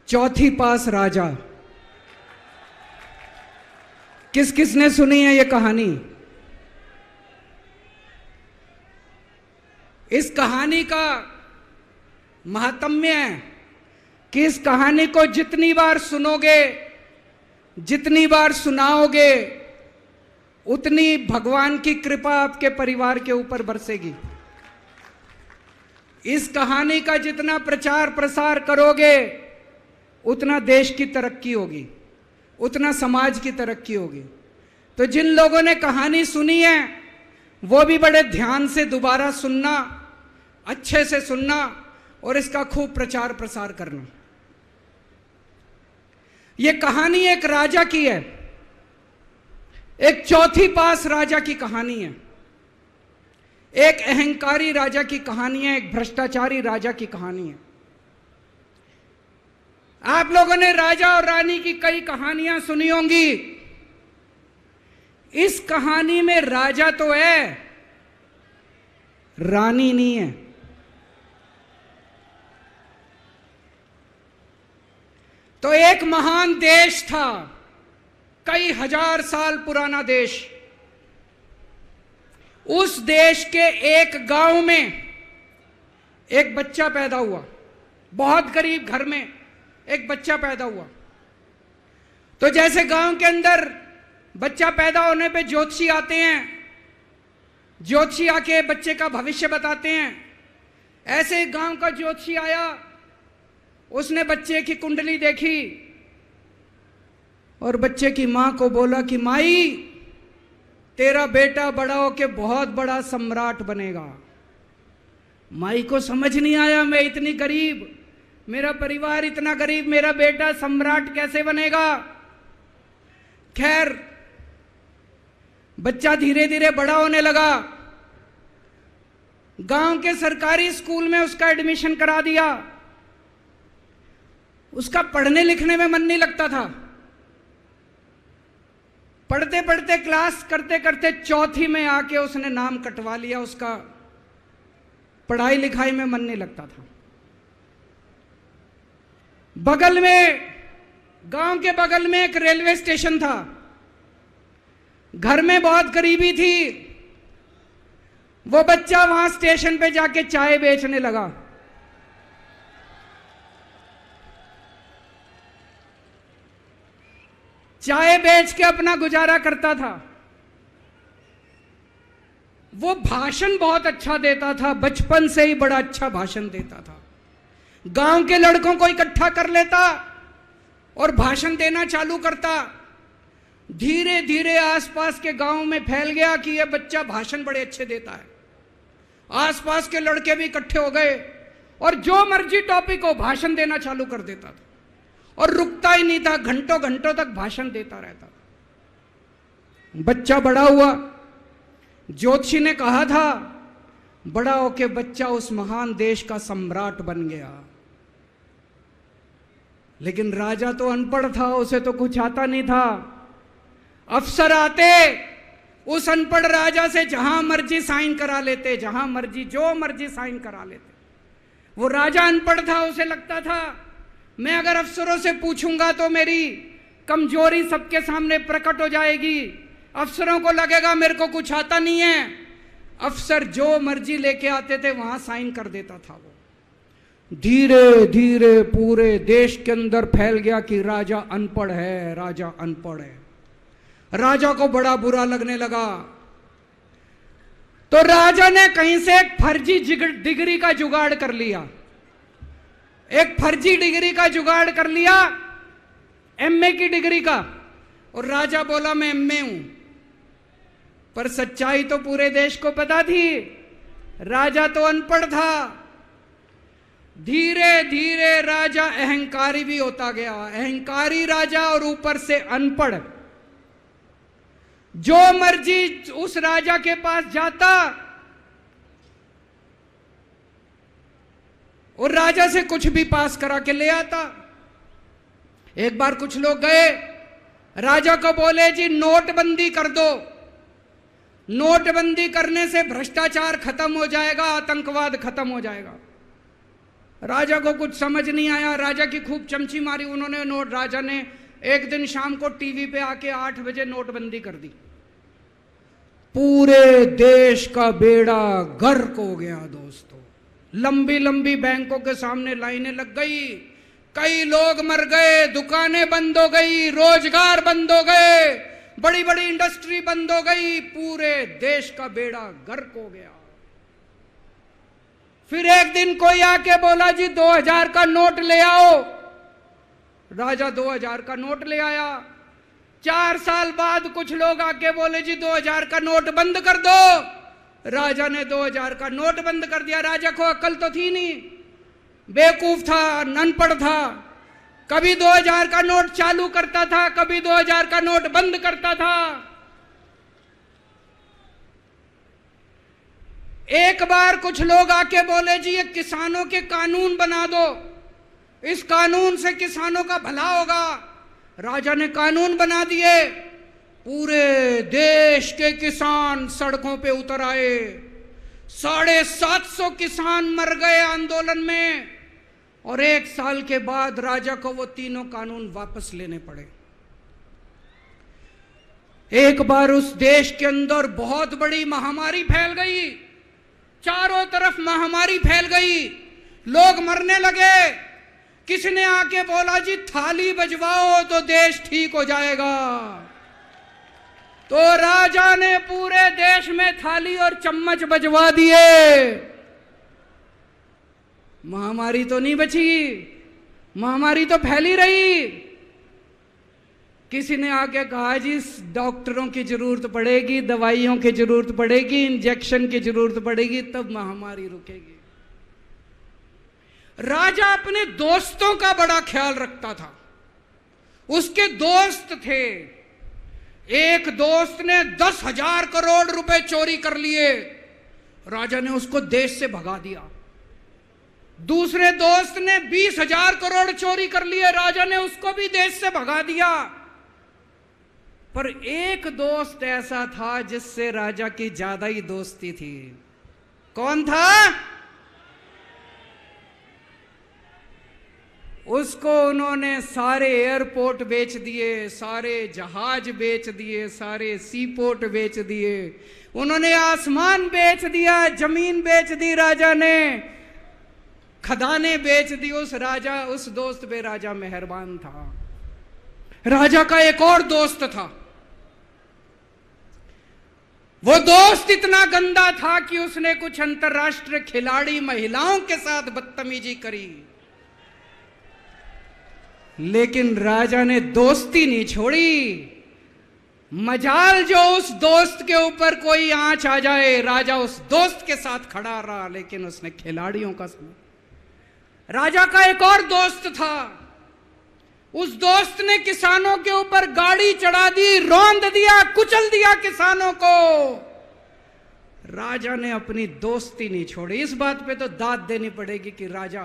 चौथी पास राजा। किस किसने सुनी है ये कहानी? इस कहानी का महात्म्य है कि इस कहानी को जितनी बार सुनोगे, जितनी बार सुनाओगे, उतनी भगवान की कृपा आपके परिवार के ऊपर बरसेगी। इस कहानी का जितना प्रचार प्रसार करोगे, उतना देश की तरक्की होगी, उतना समाज की तरक्की होगी। तो जिन लोगों ने कहानी सुनी है वो भी बड़े ध्यान से दोबारा सुनना, अच्छे से सुनना और इसका खूब प्रचार प्रसार करना। ये कहानी एक राजा की है, एक चौथी पास राजा की कहानी है, एक अहंकारी राजा की कहानी है, एक भ्रष्टाचारी राजा की कहानी है। आप लोगों ने राजा और रानी की कई कहानियां सुनी होंगी। इस कहानी में राजा तो है, रानी नहीं है। तो एक महान देश था, कई हजार साल पुराना देश। उस देश के एक गांव में एक बच्चा पैदा हुआ, बहुत गरीब घर में एक बच्चा पैदा हुआ। तो जैसे गांव के अंदर बच्चा पैदा होने पे ज्योतिषी आते हैं, ज्योतिषी आके बच्चे का भविष्य बताते हैं, ऐसे गांव का ज्योतिषी आया। उसने बच्चे की कुंडली देखी और बच्चे की मां को बोला कि माई, तेरा बेटा बड़ा होके बहुत बड़ा सम्राट बनेगा। माई को समझ नहीं आया, मैं इतनी गरीब, मेरा परिवार इतना गरीब, मेरा बेटा सम्राट कैसे बनेगा। खैर, बच्चा धीरे धीरे बड़ा होने लगा। गांव के सरकारी स्कूल में उसका एडमिशन करा दिया। उसका पढ़ने लिखने में मन नहीं लगता था। पढ़ते पढ़ते, क्लास करते करते चौथी में आके उसने नाम कटवा लिया। उसका पढ़ाई लिखाई में मन नहीं लगता था। बगल में, गांव के बगल में एक रेलवे स्टेशन था। घर में बहुत गरीबी थी। वो बच्चा वहां स्टेशन पे जाके चाय बेचने लगा। चाय बेच के अपना गुजारा करता था। वो भाषण बहुत अच्छा देता था, बचपन से ही बड़ा अच्छा भाषण देता था। गांव के लड़कों को इकट्ठा कर लेता और भाषण देना चालू करता। धीरे धीरे आसपास के गांव में फैल गया कि यह बच्चा भाषण बड़े अच्छे देता है। आसपास के लड़के भी इकट्ठे हो गए और जो मर्जी टॉपिक हो भाषण देना चालू कर देता था और रुकता ही नहीं था, घंटों घंटों तक भाषण देता रहता था। बच्चा बड़ा हुआ। ज्योतिषी ने कहा था बड़ा होके बच्चा उस महान देश का सम्राट बन गया। लेकिन राजा तो अनपढ़ था, उसे तो कुछ आता नहीं था। अफसर आते, उस अनपढ़ राजा से जहां मर्जी साइन करा लेते, जहां मर्जी जो मर्जी साइन करा लेते। वो राजा अनपढ़ था, उसे लगता था मैं अगर अफसरों से पूछूंगा तो मेरी कमजोरी सबके सामने प्रकट हो जाएगी। अफसरों को लगेगा मेरे को कुछ आता नहीं है। अफसर जो मर्जी लेके आते थे वहां साइन कर देता था। वो धीरे धीरे पूरे देश के अंदर फैल गया कि राजा अनपढ़ है, राजा अनपढ़ है। राजा को बड़ा बुरा लगने लगा। तो राजा ने कहीं से एक फर्जी डिग्री का जुगाड़ कर लिया। एक फर्जी डिग्री का जुगाड़ कर लिया, एमए की डिग्री का। और राजा बोला मैं एमए हूं। पर सच्चाई तो पूरे देश को पता थी, राजा तो अनपढ़ था। धीरे धीरे राजा अहंकारी भी होता गया। अहंकारी राजा और ऊपर से अनपढ़। जो मर्जी उस राजा के पास जाता और राजा से कुछ भी पास करा के ले आता। एक बार कुछ लोग गए, राजा को बोले जी नोटबंदी कर दो, नोटबंदी करने से भ्रष्टाचार खत्म हो जाएगा, आतंकवाद खत्म हो जाएगा। राजा को कुछ समझ नहीं आया, राजा की खूब चमची मारी उन्होंने नोट। राजा ने एक दिन शाम को टीवी पे आके 8 बजे नोटबंदी कर दी। पूरे देश का बेड़ा गर्क हो गया दोस्तों। लंबी लंबी बैंकों के सामने लाइनें लग गई, कई लोग मर गए, दुकानें बंद हो गई, रोजगार बंद हो गए, बड़ी बड़ी इंडस्ट्री बंद हो गई, पूरे देश का बेड़ा गर्क हो गया। फिर एक दिन कोई आके बोला जी 2000 का नोट ले आओ। राजा 2000 का नोट ले आया। 4 साल बाद कुछ लोग आके बोले जी 2000 का नोट बंद कर दो। राजा ने 2000 का नोट बंद कर दिया। राजा को अक्ल तो थी नहीं, बेवकूफ था, अनपढ़ था। कभी 2000 का नोट चालू करता था, कभी 2000 का नोट बंद करता था। एक बार कुछ लोग आके बोले जी ये किसानों के कानून बना दो, इस कानून से किसानों का भला होगा। राजा ने कानून बना दिए। पूरे देश के किसान सड़कों पे उतर आए। 750 किसान मर गए आंदोलन में, और 1 साल के बाद राजा को वो तीनों कानून वापस लेने पड़े। एक बार उस देश के अंदर बहुत बड़ी महामारी फैल गई, चारों तरफ महामारी फैल गई, लोग मरने लगे। किसने आके बोला जी थाली बजवाओ तो देश ठीक हो जाएगा। तो राजा ने पूरे देश में थाली और चम्मच बजवा दिए। महामारी तो नहीं बची, महामारी तो फैली रही। किसी ने आके कहा जी डॉक्टरों की जरूरत पड़ेगी, दवाइयों की जरूरत पड़ेगी, इंजेक्शन की जरूरत पड़ेगी, तब महामारी रुकेगी। राजा अपने दोस्तों का बड़ा ख्याल रखता था। उसके दोस्त थे। एक दोस्त ने 10,000 करोड़ रुपए चोरी कर लिए, राजा ने उसको देश से भगा दिया। दूसरे दोस्त ने 20,000 करोड़ चोरी कर लिए, राजा ने उसको भी देश से भगा दिया। पर एक दोस्त ऐसा था जिससे राजा की ज्यादा ही दोस्ती थी। कौन था? उसको उन्होंने सारे एयरपोर्ट बेच दिए, सारे जहाज बेच दिए, सारे सी पोर्ट बेच दिए, उन्होंने आसमान बेच दिया, जमीन बेच दी राजा ने, खदानें बेच दी। उस दोस्त पे राजा मेहरबान था। राजा का एक और दोस्त था। वो दोस्त इतना गंदा था कि उसने कुछ अंतरराष्ट्रीय खिलाड़ी महिलाओं के साथ बदतमीजी करी, लेकिन राजा ने दोस्ती नहीं छोड़ी। मजाल जो उस दोस्त के ऊपर कोई आंच आ जाए, राजा उस दोस्त के साथ खड़ा रहा, लेकिन उसने खिलाड़ियों का समझ। राजा का एक और दोस्त था। उस दोस्त ने किसानों के ऊपर गाड़ी चढ़ा दी, रौंद दिया, कुचल दिया किसानों को। राजा ने अपनी दोस्ती नहीं छोड़ी। इस बात पे तो दाद देनी पड़ेगी कि राजा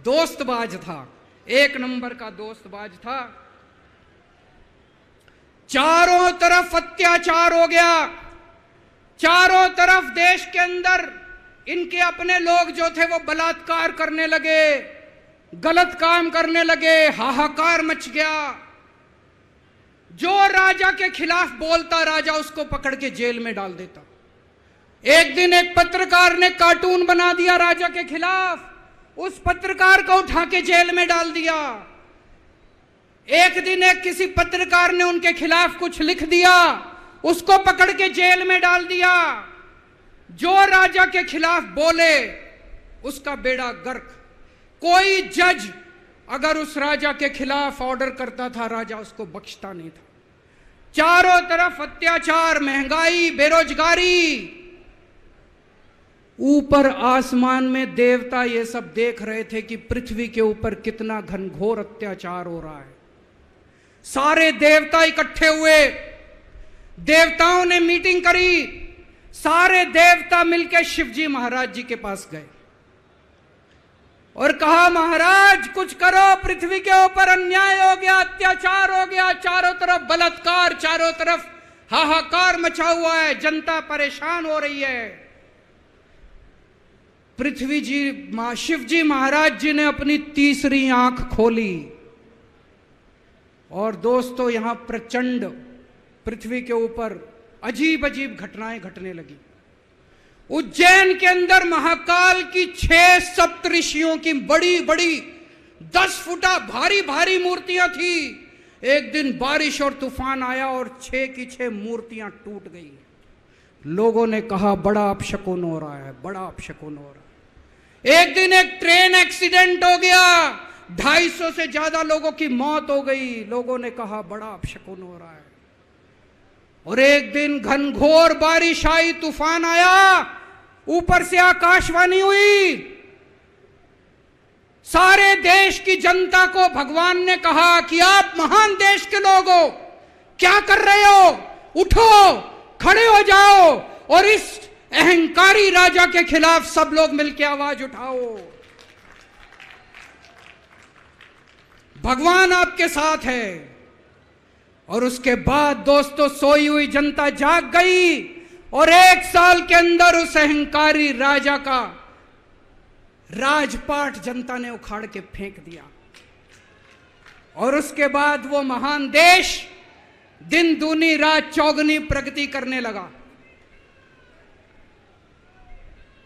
दोस्तबाज था, 1 नंबर का दोस्तबाज था। चारों तरफ अत्याचार हो गया, चारों तरफ देश के अंदर इनके अपने लोग जो थे वो बलात्कार करने लगे, गलत काम करने लगे, हाहाकार मच गया। जो राजा के खिलाफ बोलता, राजा उसको पकड़ के जेल में डाल देता। एक दिन एक पत्रकार ने कार्टून बना दिया राजा के खिलाफ, उस पत्रकार को उठा के जेल में डाल दिया। एक दिन एक किसी पत्रकार ने उनके खिलाफ कुछ लिख दिया, उसको पकड़ के जेल में डाल दिया। जो राजा के खिलाफ बोले उसका बेड़ा गर्क। कोई जज अगर उस राजा के खिलाफ ऑर्डर करता था, राजा उसको बख्शता नहीं था। चारों तरफ अत्याचार, महंगाई, बेरोजगारी। ऊपर आसमान में देवता ये सब देख रहे थे कि पृथ्वी के ऊपर कितना घनघोर अत्याचार हो रहा है। सारे देवता इकट्ठे हुए, देवताओं ने मीटिंग करी। सारे देवता मिलकर शिवजी महाराज जी के पास गए और कहा, महाराज कुछ करो, पृथ्वी के ऊपर अन्याय हो गया, अत्याचार हो गया, चारों तरफ बलात्कार, चारों तरफ हाहाकार मचा हुआ है, जनता परेशान हो रही है। पृथ्वी जी शिव जी महाराज जी ने अपनी तीसरी आंख खोली और दोस्तों यहां प्रचंड पृथ्वी के ऊपर अजीब अजीब घटनाएं घटने लगी। उज्जैन के अंदर महाकाल की 6 सप्तऋषियों की बड़ी बड़ी 10 फुटा भारी भारी मूर्तियां थी। एक दिन बारिश और तूफान आया और 6 की 6 मूर्तियां टूट गई। लोगों ने कहा बड़ा अपशकुन हो रहा है, बड़ा अपशकुन हो रहा है। एक दिन एक ट्रेन एक्सीडेंट हो गया, 250 से ज्यादा लोगों की मौत हो गई। लोगों ने कहा बड़ा अपशकुन हो रहा है। और एक दिन घनघोर बारिश आई, तूफान आया, ऊपर से आकाशवाणी हुई, सारे देश की जनता को भगवान ने कहा कि आप महान देश के लोग हो, क्या कर रहे हो, उठो, खड़े हो जाओ और इस अहंकारी राजा के खिलाफ सब लोग मिलकर आवाज उठाओ। भगवान आपके साथ है। और उसके बाद दोस्तों सोई हुई जनता जाग गई और 1 साल के अंदर उस अहंकारी राजा का राजपाट जनता ने उखाड़ के फेंक दिया। और उसके बाद वो महान देश दिन दूनी रात चौगुनी प्रगति करने लगा।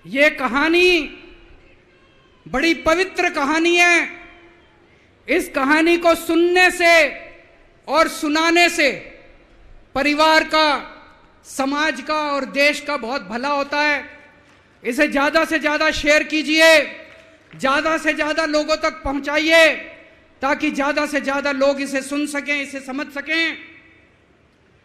ये कहानी बड़ी पवित्र कहानी है। इस कहानी को सुनने से और सुनाने से परिवार का, समाज का और देश का बहुत भला होता है। इसे ज्यादा से ज्यादा शेयर कीजिए, ज्यादा से ज्यादा लोगों तक पहुंचाइए ताकि ज्यादा से ज्यादा लोग इसे सुन सकें, इसे समझ सकें।